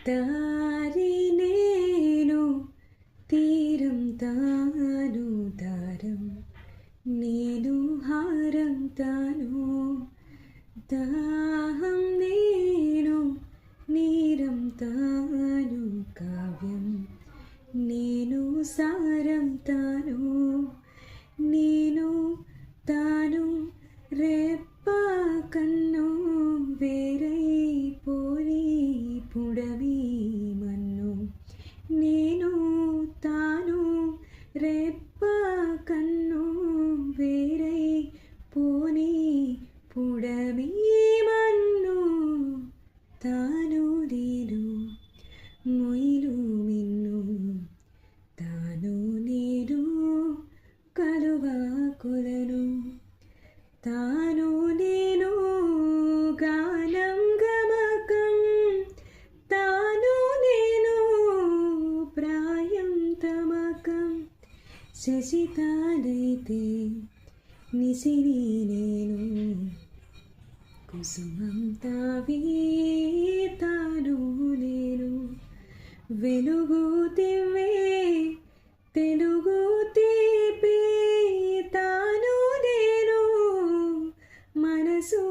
దారి నేను తీరం తాను దారం నేను హారం తాను దాహం నేను నీరం తాను కావ్యం నేను సారం తాను నేను తాను రెప్ప కన్ను వేరై పోని పుడవి మన్ను నేను తాను రెప్ప కన్ను వేరై పోని పుడవి మన్ను తాను నేను మొయిలు మిన్ను తాను నేను కలువ కొలను తాను నేను గానం గమకం తాను నేను ప్రాయం తమకం శశితానైతే నిసిని నేను కుసుమం తావి తాను నేను వెలుగు తివ్వే తెలుగు తీపి తాను నేను మనసు